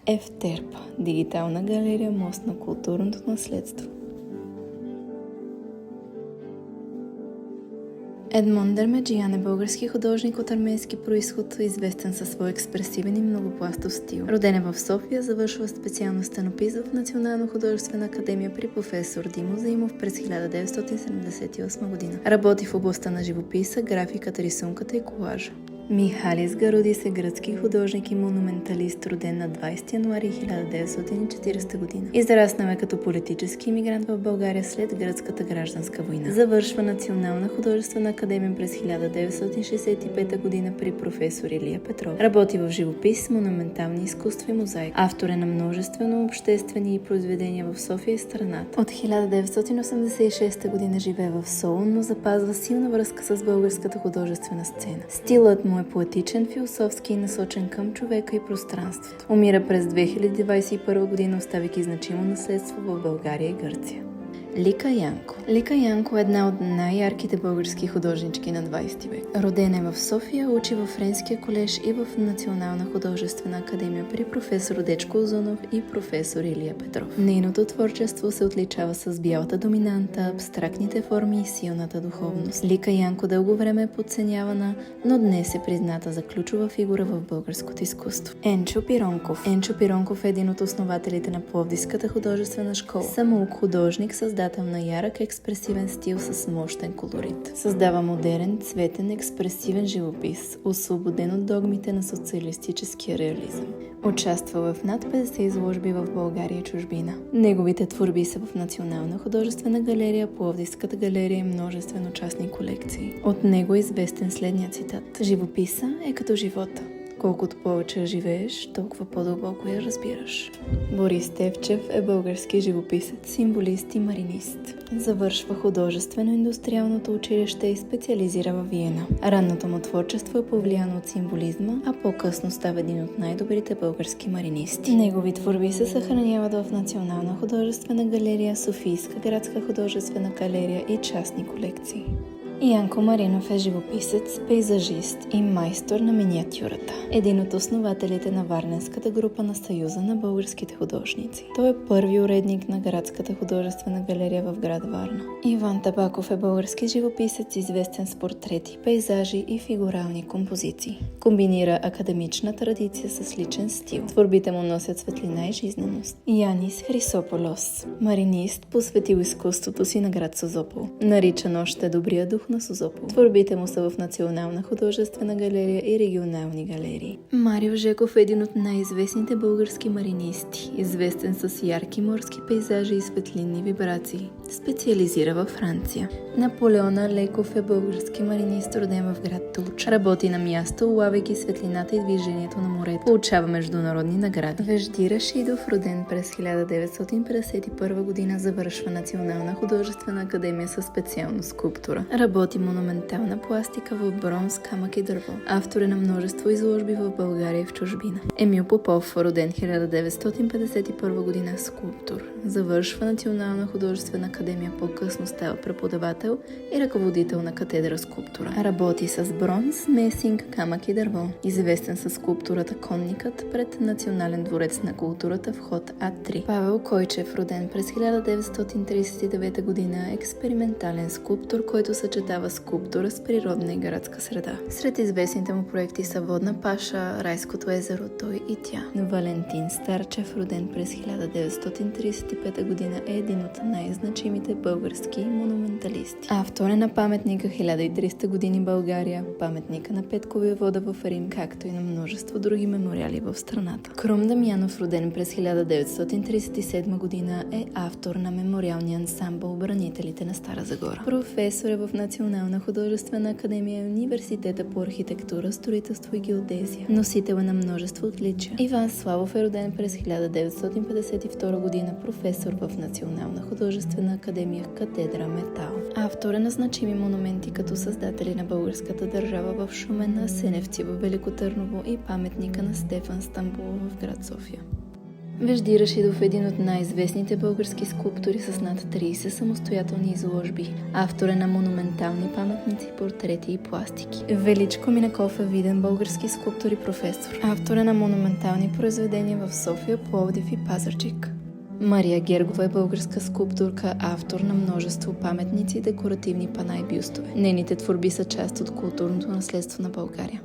Евтерпа – дигитална галерия мост на културното наследство. Едмон Дермеджиян е български художник от арменски произход, известен със свой експресивен и многопластов стил. Роден е в София, завършва специалност стенопис в Национална художествена академия при професор Димо Заимов през 1978 година. Работи в областта на живописа, графиката, рисунката и колажа. Михалис Гарудис е гръцки художник и монументалист, роден на 20 януари 1940 година. Израснал е като политически имигрант в България след гръцката гражданска война. Завършва Национална художествена академия през 1965 година при професор Илия Петров. Работи в живопис, монументални изкуства и мозайка. Автор е на множествено обществени произведения в София и страната. От 1986 година живее в Солун, но запазва силна връзка с българската художествена сцена. Стилът му е поетичен, философски и насочен към човека и пространството. Умира през 2021 година, оставяйки значимо наследство в България и Гърция. Лика Янко. Лика Янко е една от най-ярките български художнички на 20 век. Родена е в София, учи във Френския колеж и в Национална художествена академия при професор Дечко Озунов и професор Илия Петров. Нейното творчество се отличава с бялата доминанта, абстрактните форми и силната духовност. Лика Янко дълго време е подценявана, но днес е призната за ключова фигура в българското изкуство. Енчо Пиронков. Енчо Пиронков е един от основателите на Пловдивската художествена школа. Самоук художник, създател на ярък експресивен стил с мощен колорит. Създава модерен, цветен, експресивен живопис, освободен от догмите на социалистическия реализъм. Участва в над 50 изложби в България и чужбина. Неговите творби са в Национална художествена галерия, Пловдивската галерия и множествено частни колекции. От него е известен следният цитат: „Живописа е като живота. Колкото повече живееш, толкова по-дълбоко я разбираш“. Борис Тевчев е български живописец, символист и маринист. Завършва художествено-индустриалното училище и специализира във Виена. Ранното му творчество е повлияно от символизма, а по-късно става един от най-добрите български маринисти. Негови творби се съхраняват в Национална художествена галерия, Софийска градска художествена галерия и частни колекции. Янко Маринов е живописец, пейзажист и майстор на миниатюрата. Един от основателите на Варненската група на Съюза на българските художници. Той е първи уредник на Градската художествена галерия в град Варна. Иван Табаков е български живописец, известен с портрети, пейзажи и фигурални композиции. Комбинира академична традиция с личен стил. Творбите му носят светлина и жизненост. Янис Хрисополос, маринист, посветил изкуството си на град Созопол. Наричан още добрия дух на Созопол. Творбите му са в Национална художествена галерия и регионални галерии. Марио Жеков е един от най-известните български маринисти, известен с ярки морски пейзажи и светлинни вибрации. Специализира във Франция. Наполеон Алеков е български маринист, роден в град Тулч. Работи на място, улавяйки светлината и движението на морето. Получава международни награди. Вежди Рашидов, роден през 1951 година, завършва Национална художествена академия със специалност скулптура. Работи монументална пластика в бронз, камък и дърво. Автор е на множество изложби в България и в чужбина. Емил Попов, роден 1951 година, скулптор. Завършва Национална художествена академия, по-късно става преподавател и ръководител на катедра скулптура. Работи с бронз, месинг, камък и дърво. Известен с скулптурата Конникът пред Национален дворец на културата, вход А3. Павел Койчев, роден през 1939 година, експериментален скулптор, който съчетава скулптура с природна и градска среда. Сред известните му проекти са Водна паша, Райското езеро, той и тя. Валентин Старчев, роден през 1935 година, е един от най-значимите български монументалисти. Автор е на паметника 1300 години България, паметника на Петковия вода в Рим, както и на множество други мемориали в страната. Крум Дамянов, роден през 1937 година, е автор на мемориалния ансамбъл Бранителите на Стара Загора. Професор е в Национална художествена академия и Университета по архитектура, строителство и геодезия. Носител е на множество отличия. Иван Славов е роден през 1952 година, професор в Национална художествена академия, катедра метал. Автор е на значими монументи като създатели на българската държава в Шумен, Асеневци в Велико Търново и паметника на Стефан Стамболов в град София. Вежди Рашидов е един от най-известните български скулптори с над 30 самостоятелни изложби. Автор е на монументални паметници, портрети и пластики. Величко Минаков е виден български скулптор и професор. Автор е на монументални произведения в София, Пловдив и Пазарджик. Мария Гергова е българска скулптурка, автор на множество паметници, декоративни пана и бюстове. Нейните творби са част от културното наследство на България.